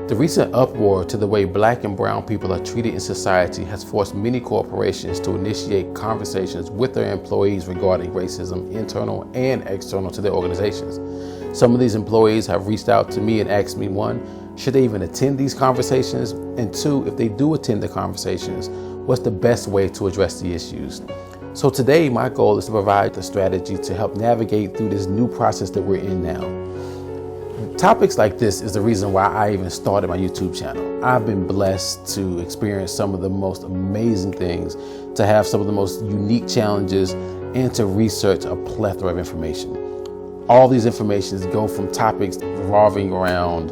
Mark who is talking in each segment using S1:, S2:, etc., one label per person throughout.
S1: The recent uproar to the way Black and brown people are treated in society has forced many corporations to initiate conversations with their employees regarding racism, internal and external to their organizations. Some of these employees have reached out to me and asked me, one, should they even attend these conversations? And two, if they do attend the conversations, what's the best way to address the issues? So today, my goal is to provide a strategy to help navigate through this new process that we're in now. Topics like this is the reason why I even started my YouTube channel. I've been blessed to experience some of the most amazing things, to have some of the most unique challenges, and to research a plethora of information. All these informations go from topics revolving around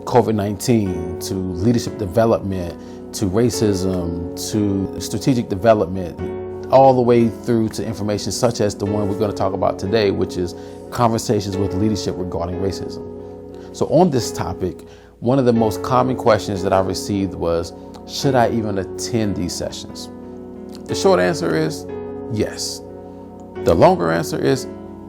S1: COVID-19 to leadership development, to racism, to strategic development, all the way through to information such as the one we're going to talk about today, which is conversations with leadership regarding racism. So on this topic, one of the most common questions that I received was, should I even attend these sessions? The short answer is yes. The longer answer is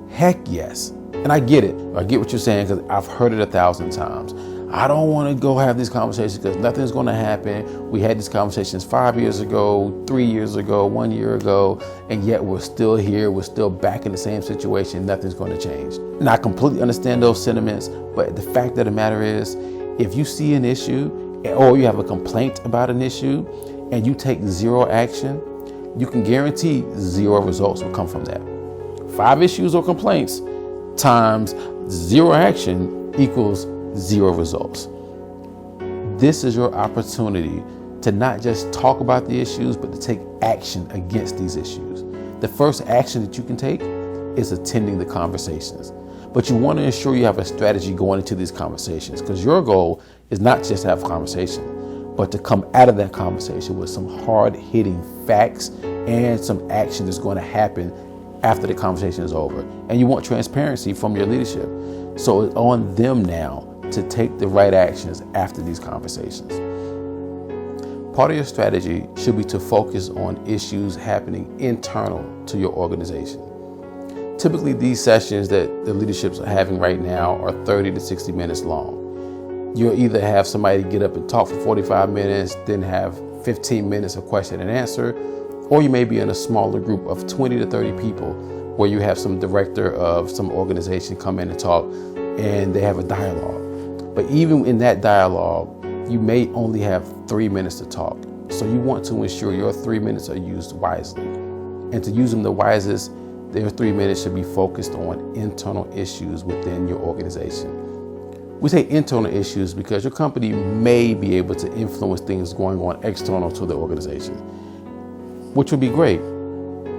S1: heck yes. And I get it. I get what you're saying because I've heard it 1,000 times. I don't want to go have these conversations because nothing's going to happen. We had these conversations 5 years ago, 3 years ago, 1 year ago, and yet we're still here. We're still back in the same situation. Nothing's going to change. And I completely understand those sentiments, but the fact of the matter is, if you see an issue or you have a complaint about an issue and you take zero action, you can guarantee zero results will come from that. 5 issues or complaints times zero action equals zero results. This is your opportunity to not just talk about the issues, but to take action against these issues. The first action that you can take is attending the conversations. But you want to ensure you have a strategy going into these conversations, because your goal is not just to have a conversation, but to come out of that conversation with some hard-hitting facts and some action that's going to happen after the conversation is over. And you want transparency from your leadership. So it's on them now to take the right actions after these conversations. Part of your strategy should be to focus on issues happening internal to your organization. Typically, these sessions that the leaderships are having right now are 30 to 60 minutes long. You'll either have somebody get up and talk for 45 minutes, then have 15 minutes of question and answer, or you may be in a smaller group of 20 to 30 people where you have some director of some organization come in and talk, and they have a dialogue. But even in that dialogue, you may only have 3 minutes to talk. So you want to ensure your 3 minutes are used wisely. And to use them the wisest, their 3 minutes should be focused on internal issues within your organization. We say internal issues because your company may be able to influence things going on external to the organization, which would be great.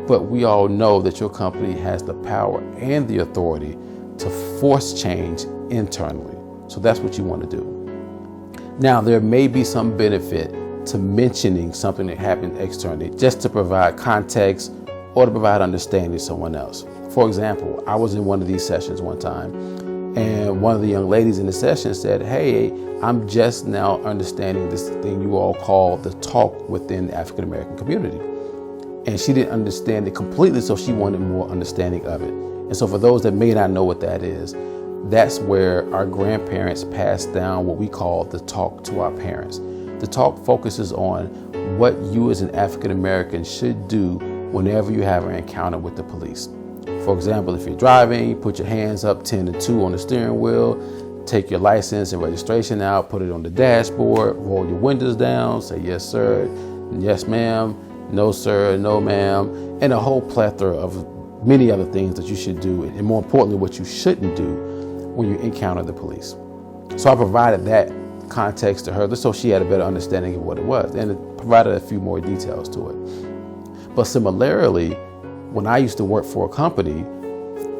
S1: But we all know that your company has the power and the authority to force change internally. So that's what you want to do. Now, there may be some benefit to mentioning something that happened externally just to provide context or to provide understanding to someone else. For example, I was in one of these sessions one time, and one of the young ladies in the session said, hey, I'm just now understanding this thing you all call the talk within the African American community. And she didn't understand it completely, so she wanted more understanding of it. And so for those that may not know what that is, that's where our grandparents passed down what we call the talk to our parents. The talk focuses on what you as an African American should do whenever you have an encounter with the police. For example, if you're driving, put your hands up 10 to 2 on the steering wheel, take your license and registration out, put it on the dashboard, roll your windows down, say yes sir, yes ma'am, no sir, no ma'am, and a whole plethora of many other things that you should do, and more importantly, what you shouldn't do when you encounter the police. So I provided that context to her so she had a better understanding of what it was, and it provided a few more details to it. But similarly, when I used to work for a company,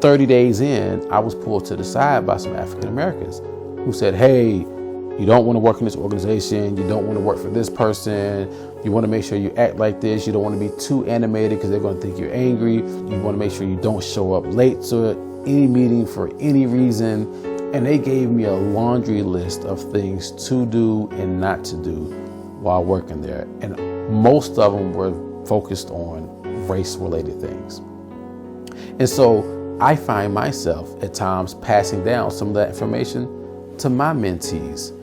S1: 30 days in, I was pulled to the side by some African Americans who said, hey, you don't want to work in this organization, you don't want to work for this person, you want to make sure you act like this, you don't want to be too animated because they're going to think you're angry, you want to make sure you don't show up late to any meeting for any reason. And they gave me a laundry list of things to do and not to do while working there. And most of them were focused on race-related things. And so I find myself at times passing down some of that information to my mentees.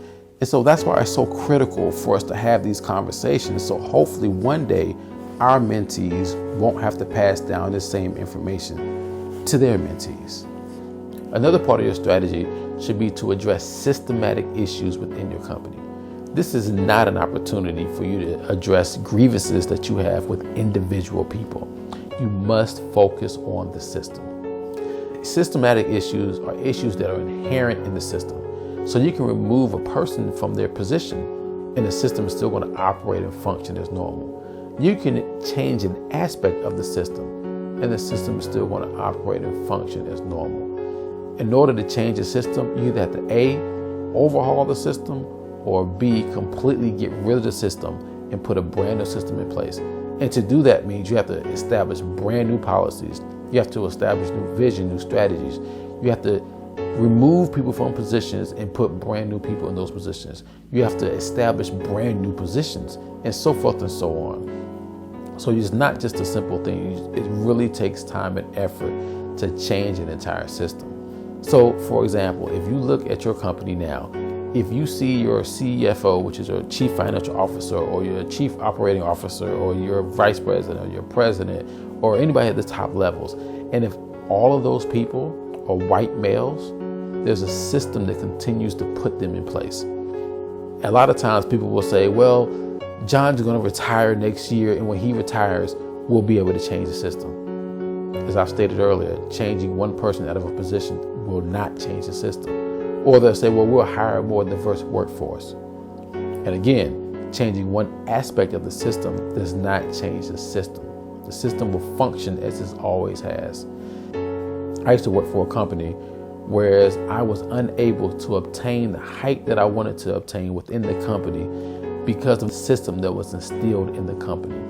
S1: And so that's why it's so critical for us to have these conversations. So hopefully one day our mentees won't have to pass down the same information to their mentees. Another part of your strategy should be to address systematic issues within your company. This is not an opportunity for you to address grievances that you have with individual people. You must focus on the system. Systematic issues are issues that are inherent in the system. So you can remove a person from their position and the system is still going to operate and function as normal. You can change an aspect of the system and the system is still going to operate and function as normal. In order to change the system, you either have to A, overhaul the system, or B, completely get rid of the system and put a brand new system in place. And to do that means you have to establish brand new policies. You have to establish new vision, new strategies. You have to remove people from positions and put brand new people in those positions. You have to establish brand new positions and so forth and so on. So it's not just a simple thing. It really takes time and effort to change an entire system. So for example, if you look at your company now, if you see your CFO, which is your chief financial officer, or your chief operating officer, or your vice president, or your president, or anybody at the top levels, and if all of those people are white males, there's a system that continues to put them in place. A lot of times people will say, well, John's going to retire next year, and when he retires, we'll be able to change the system. As I've stated earlier, changing one person out of a position will not change the system. Or they'll say, well, we'll hire a more diverse workforce. And again, changing one aspect of the system does not change the system. The system will function as it always has. I used to work for a company whereas I was unable to obtain the height that I wanted to obtain within the company because of the system that was instilled in the company.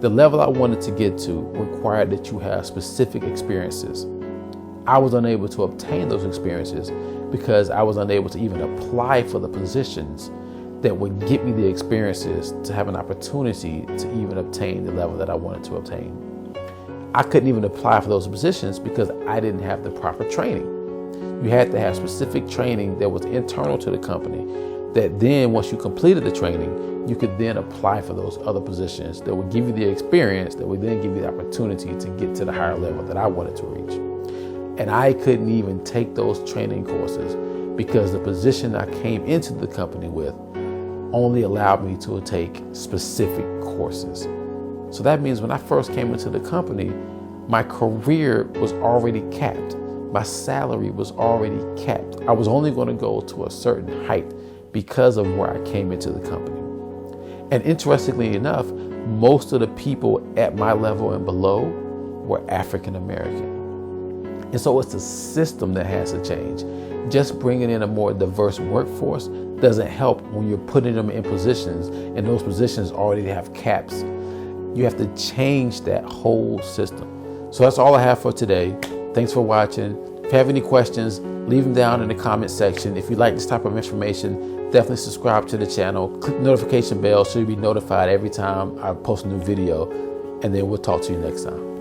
S1: The level I wanted to get to required that you have specific experiences. I was unable to obtain those experiences because I was unable to even apply for the positions that would get me the experiences to have an opportunity to even obtain the level that I wanted to obtain. I couldn't even apply for those positions because I didn't have the proper training. You had to have specific training that was internal to the company that then once you completed the training, you could then apply for those other positions that would give you the experience that would then give you the opportunity to get to the higher level that I wanted to reach. And I couldn't even take those training courses because the position I came into the company with only allowed me to take specific courses. So that means when I first came into the company, my career was already capped. My salary was already capped. I was only going to go to a certain height because of where I came into the company. And interestingly enough, most of the people at my level and below were African American. And so it's the system that has to change. Just bringing in a more diverse workforce doesn't help when you're putting them in positions and those positions already have caps. You have to change that whole system. So that's all I have for today. Thanks for watching. If you have any questions, leave them down in the comment section. If you like this type of information, definitely subscribe to the channel. Click the notification bell so you'll be notified every time I post a new video. And then we'll talk to you next time.